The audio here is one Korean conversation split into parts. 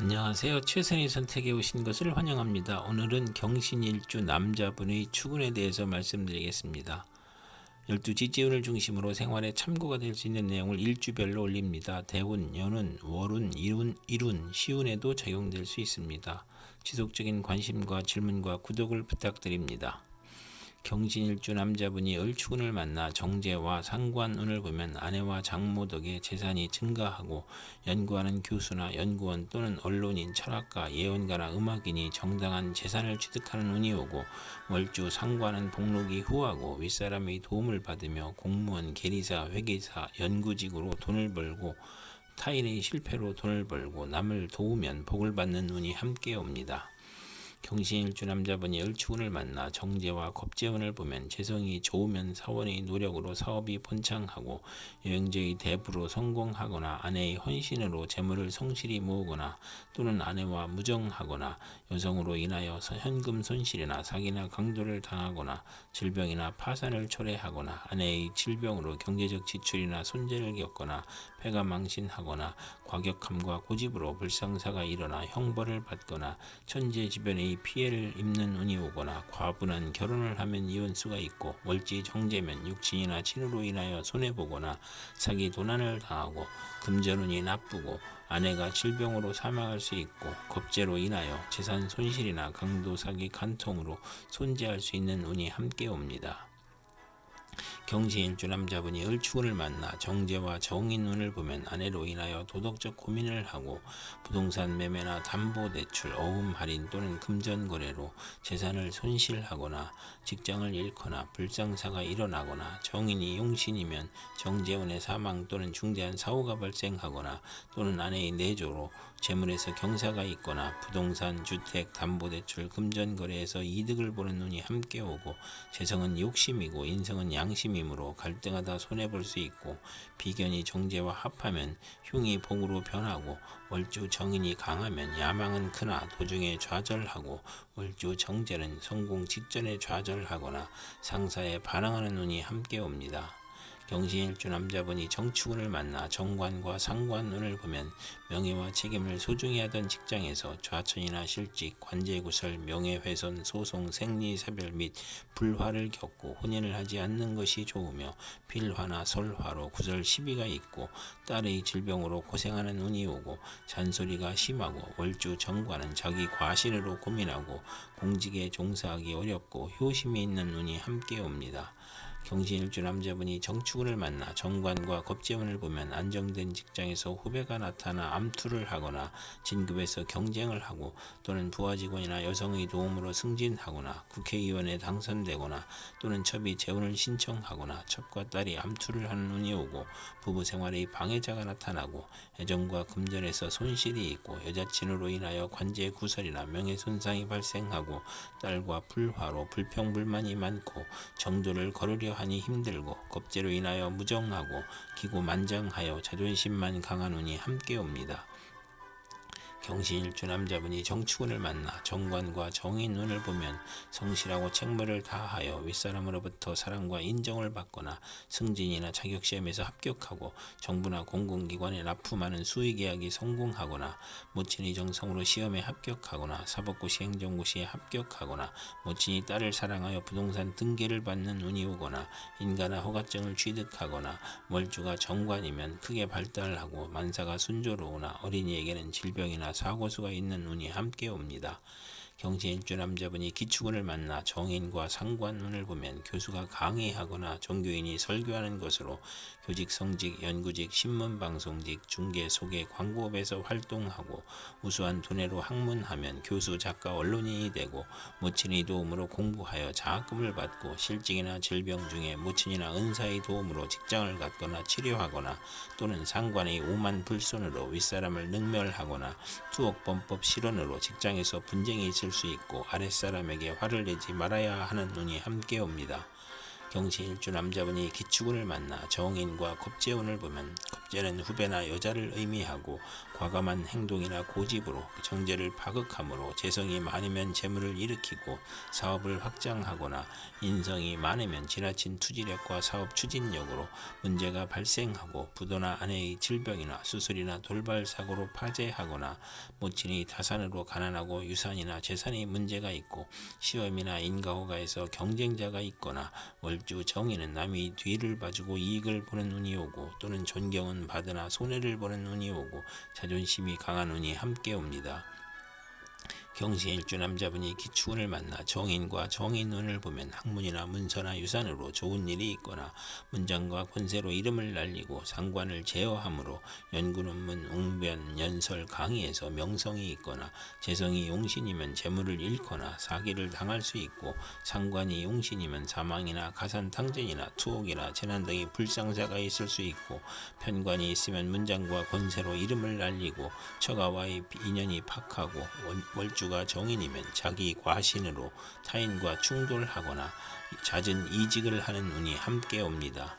안녕하세요. 최선의 선택에 오신 것을 환영합니다. 오늘은 경신일주 남자분의 축운에 대해서 말씀드리겠습니다. 12지지운을 중심으로 생활에 참고가 될 수 있는 내용을 일주별로 올립니다. 대운, 연운, 월운, 일운, 시운에도 적용될 수 있습니다. 지속적인 관심과 질문과 구독을 부탁드립니다. 경신일주 남자분이 을축운을 만나 정제와 상관운을 보면 아내와 장모 덕에 재산이 증가하고 연구하는 교수나 연구원 또는 언론인, 철학가, 예언가나 음악인이 정당한 재산을 취득하는 운이 오고 월주 상관은 복록이 후하고 윗사람의 도움을 받으며 공무원, 계리사, 회계사, 연구직으로 돈을 벌고 타인의 실패로 돈을 벌고 남을 도우면 복을 받는 운이 함께 옵니다. 경신일주 남자분이 을축운을 만나 정제와 겁재운을 보면 재성이 좋으면 사원의 노력으로 사업이 번창하고 여행자의 대부로 성공하거나 아내의 헌신으로 재물을 성실히 모으거나 또는 아내와 무정하거나 여성으로 인하여 현금 손실이나 사기나 강도를 당하거나 질병이나 파산을 초래하거나 아내의 질병으로 경제적 지출이나 손재를 겪거나 폐가 망신하거나 과격함과 고집으로 불상사가 일어나 형벌을 받거나 천재지변의 피해를 입는 운이 오거나 과분한 결혼을 하면 이혼수가 있고 월지 정제면 육친이나 친으로 인하여 손해보거나 사기 도난을 당하고 금전운이 나쁘고 아내가 질병으로 사망할 수 있고 겁재로 인하여 재산 손실이나 강도 사기 간통으로 손재할 수 있는 운이 함께 옵니다. 경신일주 남자분이 을축운을 만나 정제와 정인운을 보면 아내로 인하여 도덕적 고민을 하고 부동산 매매나 담보대출, 어음 할인 또는 금전거래로 재산을 손실하거나 직장을 잃거나 불상사가 일어나거나 정인이 용신이면 정제운의 사망 또는 중대한 사고가 발생하거나 또는 아내의 내조로 재물에서 경사가 있거나 부동산, 주택, 담보대출, 금전거래에서 이득을 보는 눈이 함께 오고 재성은 욕심이고 인성은 양심이므로 갈등하다 손해볼 수 있고 비견이 정제와 합하면 흉이 복으로 변하고 월주 정인이 강하면 야망은 크나 도중에 좌절하고 월주 정제는 성공 직전에 좌절하거나 상사에 반항하는 운이 함께 옵니다. 경신일주 남자분이 정축운을 만나 정관과 상관운을 보면 명예와 책임을 소중히 하던 직장에서 좌천이나 실직, 관제구설, 명예훼손, 소송, 생리사별 및 불화를 겪고 혼인을 하지 않는 것이 좋으며 필화나 설화로 구설 시비가 있고 딸의 질병으로 고생하는 운이 오고 잔소리가 심하고 월주 정관은 자기 과신으로 고민하고 공직에 종사하기 어렵고 효심이 있는 운이 함께 옵니다. 경신일주 남자분이 정축운을 만나 정관과 겁재운을 보면 안정된 직장에서 후배가 나타나 암투를 하거나 진급에서 경쟁을 하고 또는 부하직원이나 여성의 도움으로 승진하거나 국회의원에 당선되거나 또는 첩이 재혼을 신청하거나 첩과 딸이 암투를 하는 운이 오고 부부생활의 방해자가 나타나고 애정과 금전에서 손실이 있고 여자친으로 인하여 관제 구설이나 명예손상이 발생하고 딸과 불화로 불평불만이 많고 정도를 거르려 하니 힘들고 겁재로 인하여 무정하고 기고만장하여 자존심만 강한 운이 함께 옵니다. 경신일주 남자분이 정축운을 만나 정관과 정인운을 보면 성실하고 책무를 다하여 윗사람으로부터 사랑과 인정을 받거나 승진이나 자격시험에서 합격하고 정부나 공공기관에 납품하는 수의계약이 성공하거나 모친의 정성으로 시험에 합격하거나 사법고시 행정고시에 합격하거나 모친이 딸을 사랑하여 부동산 등기를 받는 운이 오거나 인가나 허가증을 취득하거나 월주가 정관이면 크게 발달하고 만사가 순조로우나 어린이에게는 질병이나 사고수가 있는 운이 함께 옵니다. 경신일주 남자분이 기축운을 만나 정인과 상관운을 보면 교수가 강의하거나 종교인이 설교하는 것으로 교직, 성직, 연구직, 신문방송직, 중개, 소개, 광고업에서 활동하고 우수한 두뇌로 학문하면 교수, 작가, 언론인이 되고 모친의 도움으로 공부하여 장학금을 받고 실직이나 질병 중에 모친이나 은사의 도움으로 직장을 갖거나 치료하거나 또는 상관의 오만 불손으로 윗사람을 능멸하거나 투옥범법 실언으로 직장에서 분쟁이 있을 수 있고 아랫사람에게 화를 내지 말아야 하는 운이 함께 옵니다. 경신일주 남자분이 기축운을 만나 정인과 겁재운을 보면 겁재는 후배나 여자를 의미하고 과감한 행동이나 고집으로 정제를 파극함으로 재성이 많으면 재물을 일으키고 사업을 확장하거나 인성이 많으면 지나친 투지력과 사업 추진력으로 문제가 발생하고 부도나 아내의 질병이나 수술이나 돌발 사고로 파재하거나 모친이 다산으로 가난하고 유산이나 재산이 문제가 있고 시험이나 인가호가에서 경쟁자가 있거나 월주 정인은 남이 뒤를 봐주고 이익을 보는 운이 오고 또는 존경은 받으나 손해를 보는 운이 오고 자존심이 강한 운이 함께 옵니다. 경신일주 남자분이 기축운을 만나 정인과 정인운을 보면 학문이나 문서나 유산으로 좋은 일이 있거나 문장과 권세로 이름을 날리고 상관을 제어함으로 연구논문, 웅변, 연설, 강의에서 명성이 있거나 재성이 용신이면 재물을 잃거나 사기를 당할 수 있고 상관이 용신이면 사망이나 가산탕진이나 투옥이나 재난 등의 불상사가 있을 수 있고 편관이 있으면 문장과 권세로 이름을 날리고 처가와의 인연이 박하고 월주가 정인이면 자기 과신으로 타인과 충돌하거나 잦은 이직을 하는 운이 함께 옵니다.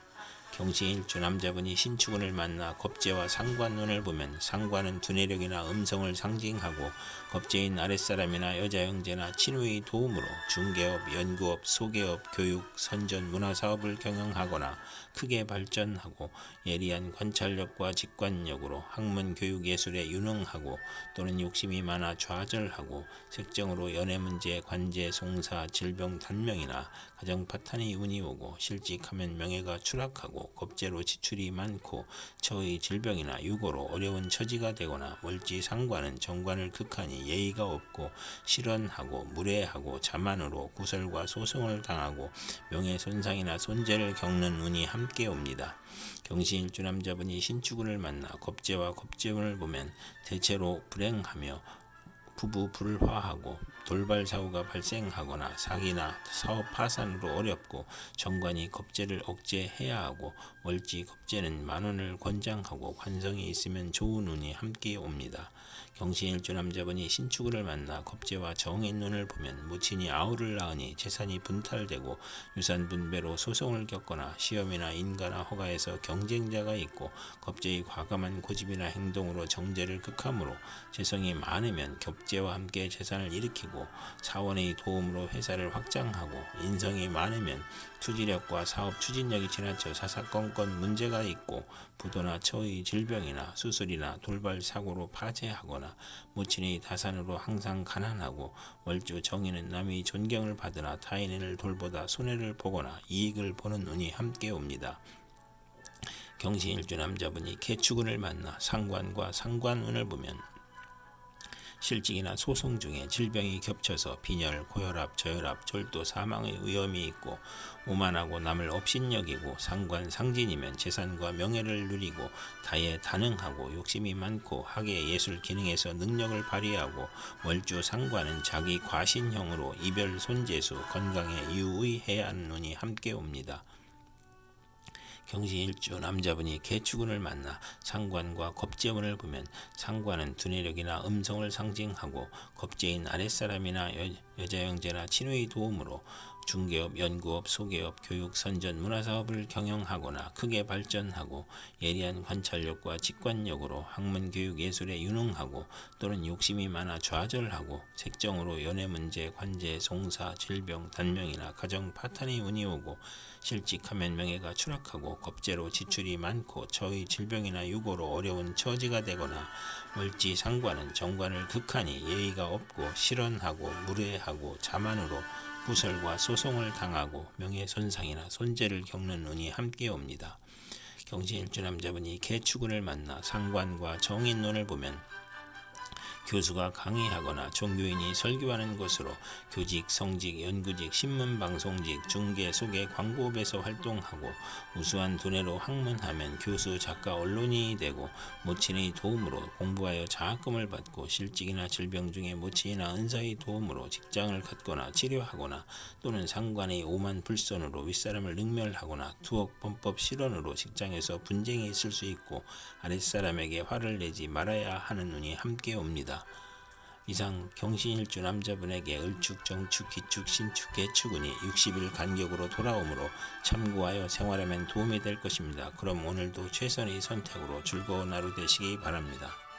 경신일주 남자분이 신축운을 만나 겁재와 상관운을 보면 상관은 두뇌력이나 음성을 상징하고 겁재인 아랫사람이나 여자 형제나 친구의 도움으로 중개업, 연구업, 소개업, 교육, 선전, 문화사업을 경영하거나 크게 발전하고 예리한 관찰력과 직관력으로 학문, 교육, 예술에 유능하고 또는 욕심이 많아 좌절하고 색정으로 연애문제, 관제, 송사, 질병, 단명이나 가정 파탄의 운이 오고 실직하면 명예가 추락하고 겁재로 지출이 많고 처의 질병이나 유고로 어려운 처지가 되거나 월지 상관은 정관을 극하니 예의가 없고 실언하고 무례하고 자만으로 구설과 소송을 당하고 명예손상이나 손재를 겪는 운이 함께 옵니다. 경신일주 남자분이 신축운을 만나 겁재와 겁재운을 보면 대체로 불행하며 부부 불화하고 돌발 사고가 발생하거나 사기나 사업 파산으로 어렵고 정관이 겁재를 억제해야 하고 월지 겁재는 만원을 권장하고 관성이 있으면 좋은 운이 함께 옵니다. 경신일주 남자분이 신축운을 만나 겁재와 정인운을 보면 모친이 아우를 낳으니 재산이 분탈되고 유산 분배로 소송을 겪거나 시험이나 인가나 허가에서 경쟁자가 있고 겁재의 과감한 고집이나 행동으로 정제를 극함으로 재성이 많으면 겁재와 함께 재산을 일으키고 사원의 도움으로 회사를 확장하고 인성이 많으면 투지력과 사업 추진력이 지나쳐 사사건건 문제가 있고 부도나 처의 질병이나 수술이나 돌발 사고로 파재하거나 모친의 다산으로 항상 가난하고 월주 정인은 남의 존경을 받으나 타인을 돌보다 손해를 보거나 이익을 보는 운이 함께 옵니다. 경신일주 남자분이 개축운을 만나 상관과 상관운을 보면 실직이나 소송 중에 질병이 겹쳐서 빈혈, 고혈압, 저혈압, 절도, 사망의 위험이 있고 오만하고 남을 업신여기고 상관 상진이면 재산과 명예를 누리고 다에 다능하고 욕심이 많고 학예 예술 기능에서 능력을 발휘하고 월주 상관은 자기 과신형으로 이별 손재수 건강에 유의해야 하는 눈이 함께 옵니다. 경신일주 남자분이 개축운을 만나 상관과 겁재운을 보면 상관은 두뇌력이나 음성을 상징하고 겁재인 아랫사람이나 여자 형제나 친구의 도움으로 중개업, 연구업, 소개업, 교육, 선전, 문화사업을 경영하거나 크게 발전하고 예리한 관찰력과 직관력으로 학문, 교육, 예술에 유능하고 또는 욕심이 많아 좌절하고 색정으로 연애문제, 관제, 송사, 질병, 단명이나 가정 파탄의 운이 오고 실직하면 명예가 추락하고 겁재로 지출이 많고 처의 질병이나 유고로 어려운 처지가 되거나 월지 상관은 정관을 극하니 예의가 없고 실언하고 무례하고 자만으로 구설과 소송을 당하고 명예손상이나 손재를 겪는 운이 함께 옵니다. 경신일주 남자분이 개축운을 만나 상관과 정인운을 보면 교수가 강의하거나 종교인이 설교하는 곳으로 교직, 성직, 연구직, 신문방송직, 중개, 소개, 광고업에서 활동하고 우수한 두뇌로 학문하면 교수, 작가, 언론인이 되고 모친의 도움으로 공부하여 장학금을 받고 실직이나 질병 중에 모친이나 은사의 도움으로 직장을 갖거나 치료하거나 또는 상관의 오만 불선으로 윗사람을 능멸하거나 투옥, 범법, 실언으로 직장에서 분쟁이 있을 수 있고 아랫사람에게 화를 내지 말아야 하는 운이 함께 옵니다. 이상 경신일주 남자분에게 을축, 정축, 기축, 신축, 개축운이 60일 간격으로 돌아오므로 참고하여 생활하면 도움이 될 것입니다. 그럼 오늘도 최선의 선택으로 즐거운 하루 되시기 바랍니다.